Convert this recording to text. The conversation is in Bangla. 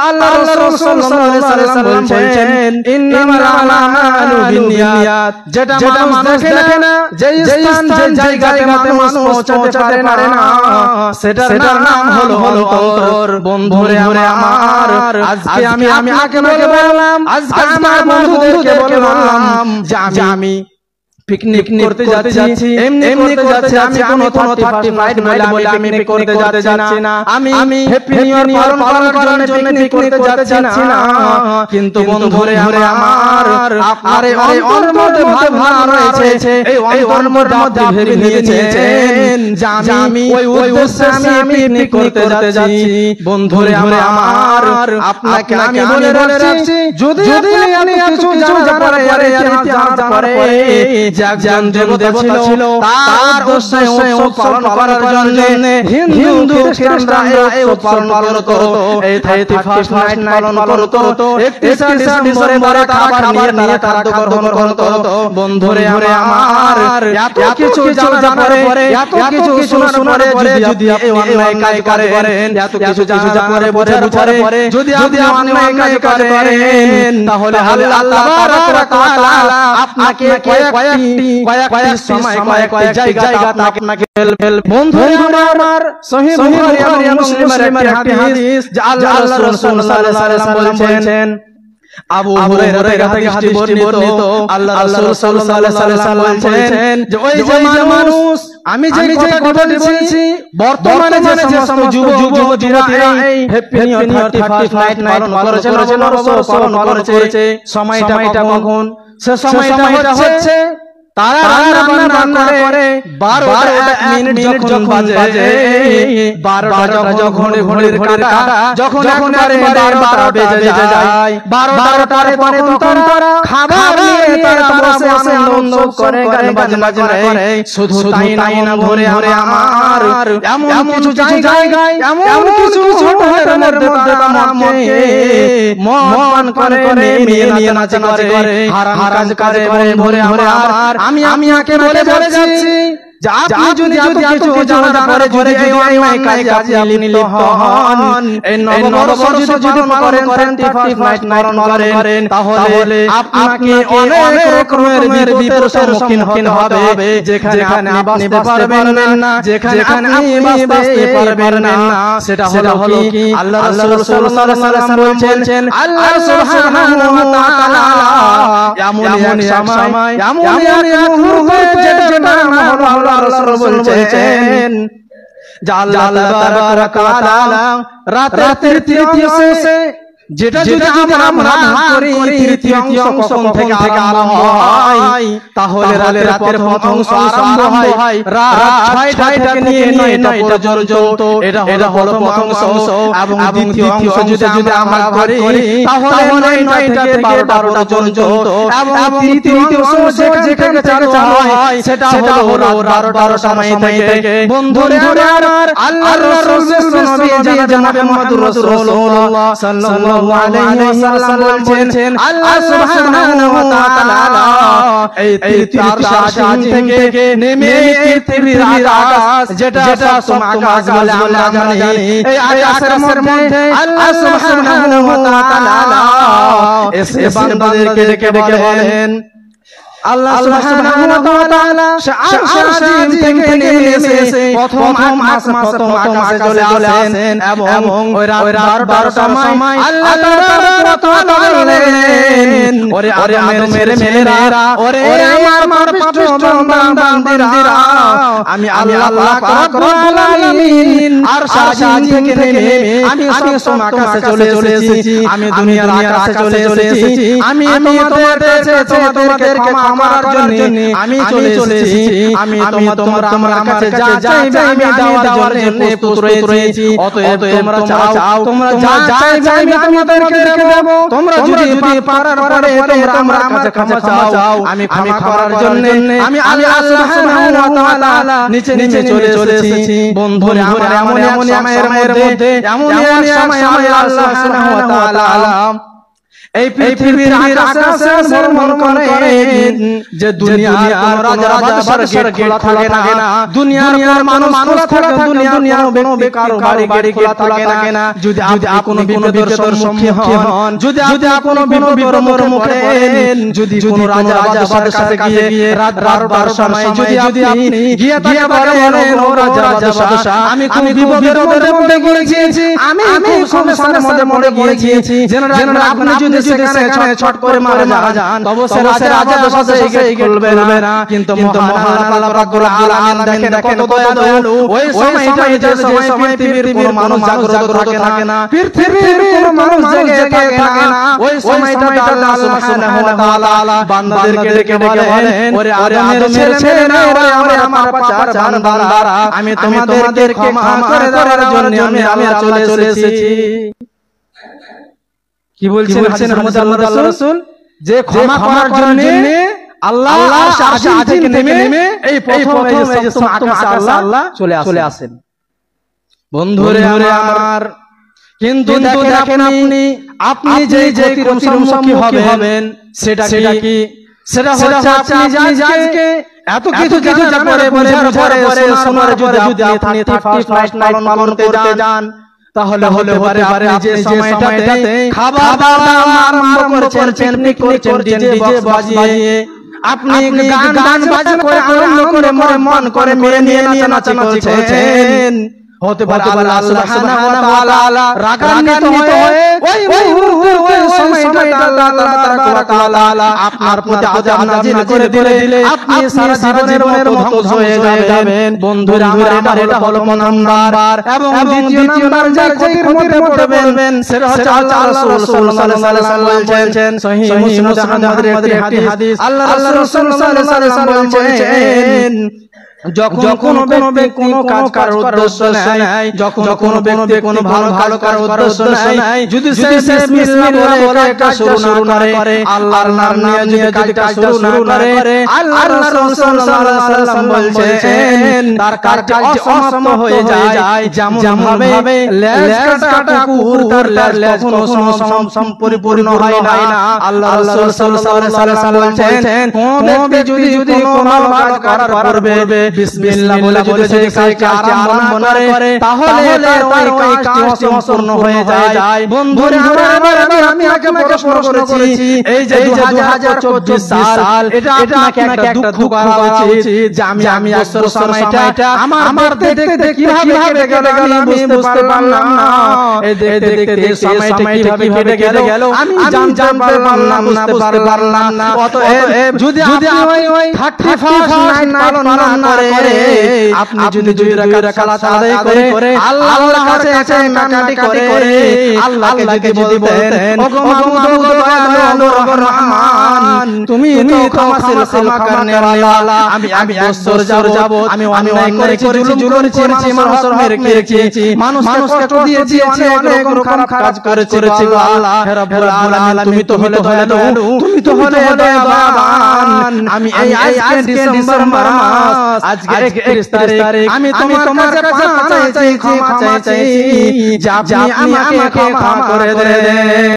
আল্লাহ রাসূল সাল্লাল্লাহু আলাইহি ওয়াসাল্লাম বলেন ইন্নামাল আমালু বিন্নিয়াত, যেটা মানুষ দেখে না, যে স্থান যে জায়গাতে মানুষ পৌঁছাতে পারে না, সেটার নাম হলো অন্তর। বন্ধুরে আমার, আজকে আমি আপনাকে বললাম, আজকে আমার বন্ধুদেরকে বললাম যে আমি পিকনিক করতে যাচ্ছি, এমনি করতে যাচ্ছি, আমি কোনো 35 বলে আমি পিকনিক করতে যাচ্ছি না, আমি হ্যাপি নিউ ইয়ার পালন করার জন্য পিকনিক করতে যাচ্ছি না। কিন্তু বন্ধুরে আমার, আপনার এই অন্তরের মধ্যে ভাবনা রয়েছে, এই অন্তরের মধ্যে ভেবে নিয়েছেন যে আমি ওই উদ্দেশ্যে আমি পিকনিক করতে যাচ্ছি। বন্ধুরে আমার, আপনাকে আমি বলে রাখছি, যদি আপনি কিছু জানার পরে একজন দেবতা ছিল, তার উৎসব পালন করার জন্য হিন্দু খ্রিস্টানরা এই উৎসব পালন করত, এই 31st নাইট পালন করত, 31 ডিসেম্বরে তারা খাবার নিয়ে তারা গ্রহণ করত। বন্ধুরে আমার, এত কিছু জানার পরে, এত কিছু শোনার পরে যদি এই অন্যায় কাজ করেন, এত কিছু জানার পরে বোঝার পরে যদি আপনি অন্যায় কাজ করেন, তাহলে আল্লাহ তাআলা আপনাকে কয়েকটি সময় কয়েকটি জায়গাতে আপনাকে বন্ধুরে আমার, সহিহ বুখারী এবং মুসলিমের একটি হাদিস যে আল্লাহ রাসূল সাল্লাল্লাহু আলাইহি ওয়াসাল্লাম বলেছেন, আবু হুরায়রা থেকে হাদিস বর্ণিত, আল্লাহ রাসূল সাল্লাল্লাহু আলাইহি ওয়াসাল্লাম বলেছেন যে ওই যে মানুষ, আমি যে কথা বলছি, বর্তমানে যে সমস্ত যুবক-যুবতীরা এই হ্যাপি নিউ ইয়ার 31 নাইট পালন করেছে, সময়টা কখন? সে সময়টা হচ্ছে তারা রান্না করে 12টা 1 মিনিট যখন বাজে, 12টা যখন ঘড়ির কাঁটা যখন 12টা বেজে যায়, 12টার পরে তখন তারা খাবার নিয়ে তারা বসে আনন্দ করে, গান বাজনা করে। শুধু তাই না বন্ধুরে আমার, এমন কিছু জায়গায়, এমন কিছু হোটেলের মধ্যে আমাকে মন করে নিয়ে নাচ করে, হারাম কাজ করে। বন্ধুরে আমার, আমি আকে বলে যাচ্ছি যে আপনি যদি কিছু জানার পরে যদি এই কাজে আপনি লিপ্ত হন, এই নববর্ষ যদি পালন করেন, 31 নাইট পালন করেন, তাহলে আপনি অনেক রকমের বিপদের সম্মুখীন হতে হবে, যেখানে আপনি বাঁচতে পারবেন না, যেখানে আপনি বাঁচতে পারবেন না। সেটা হলো কি, আল্লাহ রাসূল সাল্লাল্লাহু আলাইহি ওয়াসাল্লাম বলেছেন, আল্লাহ সুবহানাহু ওয়া তাআলা এমন এক সময়, এমন এক মুহূর্তে, যেটা নাম হলো আল্লাহ রাসূল বলেছেন যে আল্লাহ তাবারাকা ওয়া তাআলা রাতের তৃতীয় অংশে, যেটা যদি আমরা করি, তৃতীয় অংশ কখন থেকে আরম্ভ হয়, তাহলে রাতের প্রথম অংশ আরম্ভ হয় রাত 6টা থেকে নিয়ে 9টা পর্যন্ত, এটা হলো প্রথম অংশ। এবং দ্বিতীয় অংশ যদি আমরা করি, তাহলে 9টা থেকে 12টা পর্যন্ত। এবং তৃতীয় অংশ যেখানে চালু হয়, সেটা হলো রাত 12টার সময় থেকে। বন্ধুরে আমার, আল্লাহর রাসূল জনাবে মুহাম্মদুর রাসূলুল্লাহ সাল্লাল্লাহু আলাইহি ওয়াসাল্লাম বলেছেন, আল্লাহ সুবহানাহু ওয়া তাআলা এই তৃতীয় আকাশ থেকে নেমে পৃথিবীর আকাশ, যেটা সপ্তম আকাশ বলে আমরা জানি, এই আকাশের মধ্যে আল্লাহ সুবহানাহু ওয়া তাআলা এসে বান্দাদেরকে ডেকে বলেন, আল্লাহ সুবহানাহু ওয়া তাআলা আরশ আজিম থেকে নেমে এসে প্রথম আকাশে চলে আসেন, এবং ওই রাত 12টার সময় আল্লাহ তাআলা বলেন, ওরে মেরেরা, ওরে আমার পাপিষ্ঠ বান্দারা, আমি আল্লাহ পাক রব্বুল আলামিন আরশ আজিম থেকে নেমে আমি সপ্তম আকাশে চলে এসেছি, আমি দুনিয়ার আকাশে চলে এসেছি, আমি তোমাদেরকে ক্ষমার জন্য আমি চলে এসেছি, আমি তোমার কাছে যা চাইবে আমি দেওয়ার জন্য প্রস্তুত রয়েছি। অতএব তোমরা চাও, তোমরা যা চাইবে আমি তোমাদেরকে দেব। তোমরা যদি পারার পরে তোমরা আমার কাছে ক্ষমা চাও, আমি ক্ষমা করার জন্য আমি আল্লাহ সুবহানাহু ওয়া তাআলা নিচে চলে এসেছি। বন্ধুরা আমার, এমন সময়ের মধ্যে, এমন এক সময় আল্লাহ সুবহানাহু ওয়া তাআলা এই পৃথিবীর আকাশে ভ্রমণ করেন যে দুনিয়ার কোন রাজা বাদশার গেট খোলা থাকে না, দুনিয়ার মানুষ খোলা থাকে, দুনিয়ার কোনো বেকার বাড়ি খোলা থাকে না। যদি আপনি কোনো বিপদের সম্মুখীন হন, যদি আপনি কোনো বিপদের মুখে পড়েন, যদি কোনো রাজা বাদশার কাছে গিয়ে রাত 12টার সময় যদি আপনি গিয়ে তাকে বলেন ও রাজা বাদশা আমি খুব বিপদের মধ্যে পড়েছি, আমি খুব সমস্যার মধ্যে পড়েছি, যেন আপনি যদি সেখানে ছট করে মারা যান তবে সে রাজা বাদশা এই গেট খুলবে না। কিন্তু মহান আল্লাহ পাক আলামিন দেখেন কত দয়ালু, ওই সময় যে সময় পৃথিবীর কোনো মানুষ জাগ্রত থাকে না, পৃথিবীর কোনো মানুষ জেগে থাকে না, ওই সময়টা আল্লাহ সুবহানাহু ওয়া তাআলা বান্দাদেরকে ডেকে বলেন ওরে আদমের ছেলেরা, ওরে আমার পাচার বান্দারা, আমি তোমাদেরকে ক্ষমা করে দেওয়ার জন্য আমি চলে এসেছি। কি বলছেন আল্লাহর রাসূল? যে ক্ষমা করার জন্য আল্লাহ আরশ থেকে নেমে এই প্রথম আকাশে আল্লাহ চলে আসেন। বন্ধুরে আমার, কিন্তু দেখেন আপনি যে সম্মুখীন হবেন সেটা কি? সেটা হচ্ছে আপনি আজকে এত কিছু পরে শোনার যদি আপনি ফার্স্ট নাইট পালন করতে যান তাহলে হতে পারে আপনি যে সময়টাতে খাবার দাবার আরম্ভ করছেন, পিকনিক করছেন, ডিজে বাজিয়ে আপনি গান বাজনা করে আনন্দ করে মন করে মেরে নিয়ে নাচানাচি করছেন, হতে পারে আল্লাহ সুবহানাহু ওয়া তাআলা রাগান্বিত হয়ে ওই সময়টা আল্লাহ তাআলা আপনার প্রতি আযাব নাযিল করে দিলে আপনি সারা জীবনের মতো ধ্বংস হয়ে যাবেন। বন্ধুরা আমার, এটা হলো নাম্বার। এবং দ্বিতীয় নাম্বার যে ক্ষতির মধ্যে পড়বেন সেটা হচ্ছে আল্লাহ রাসূল সাল্লাল্লাহু আলাইহি ওয়াসাল্লাম বলছেন, সহিহ মুসলিমের একটি হাদিস, আল্লাহ রাসূল সাল্লাল্লাহু আলাইহি ওয়াসাল্লাম বলছেন যখন কোনো ব্যক্তি কোনো কাজ করার উদ্দেশ্য নেয়, যখন কোনো ব্যক্তি কোনো ভালো করার উদ্দেশ্য নেয়, যদি সে বিসমিল্লাহ বলে কাজ শুরু না করে, আল্লাহর নাম নিয়ে যদি কাজটা শুরু না করে, আল্লাহ রাসূল সাল্লাল্লাহু আলাইহি ওয়াসাল্লাম বলছেন তার কাজটি অসমাপ্ত হয়ে যায়। যেমন ভাবে লেজ কাটা কুকুর তার লেজ কখনো পরিপূর্ণ হয় না। আল্লাহ রাসূল সাল্লাল্লাহু আলাইহি ওয়াসাল্লাম বলছেন কোন ব্যক্তি যদি কোনো ভালো কাজ করবে বিসমিল্লাহ বলে যদি সেই কাজটি আরম্ভ না করে তাহলে তার ওই কাজটি সম্পূর্ণ হয়ে যায়। বন্ধুরা আমার, আমি আপনাকে প্রশ্ন করেছি এই যে 2024 সাল, এটা আপনাকে একটা দুঃখ করা উচিত যে আমি আসর সময়টা আমার দেখতে কিভাবে কেটে গেল আমি বুঝতে পারলাম না। এই দেখতে সময়টা কিভাবে কেটে গেল আমি জানতে পারলাম না, বুঝতে পারলাম না। অতএব যদি আপনি ওই 31 নাইট পালন না করে আপনি যদি 2 রাকাত আদায় করে আল্লাহর কাছে কান্নাকাটি করে আল্লাহকে যদি বলতেন ওগো মাবুদ দয়ালু রহমান, তুমি তো ক্ষমা করনে ওয়ালা, আমি বছর যাব আমি অন্যায় করেছি, জুলুম করেছি, মানুষের মেরেছি, মানুষকে কষ্ট দিয়েছি, অনেক রকম খারাপ করেছি গো আল্লাহ রাব্বুল আলামিন। তুমি তো হলে দয়ালু, তুমি তো হলে দয়াবান। আমি এই আজকে ডিসেম্বর মাস, আজকে 31 তারিখ, আমি তোমার কাছে ক্ষমা চাইছি যে আপনি আমাকে ক্ষমা করে দেন।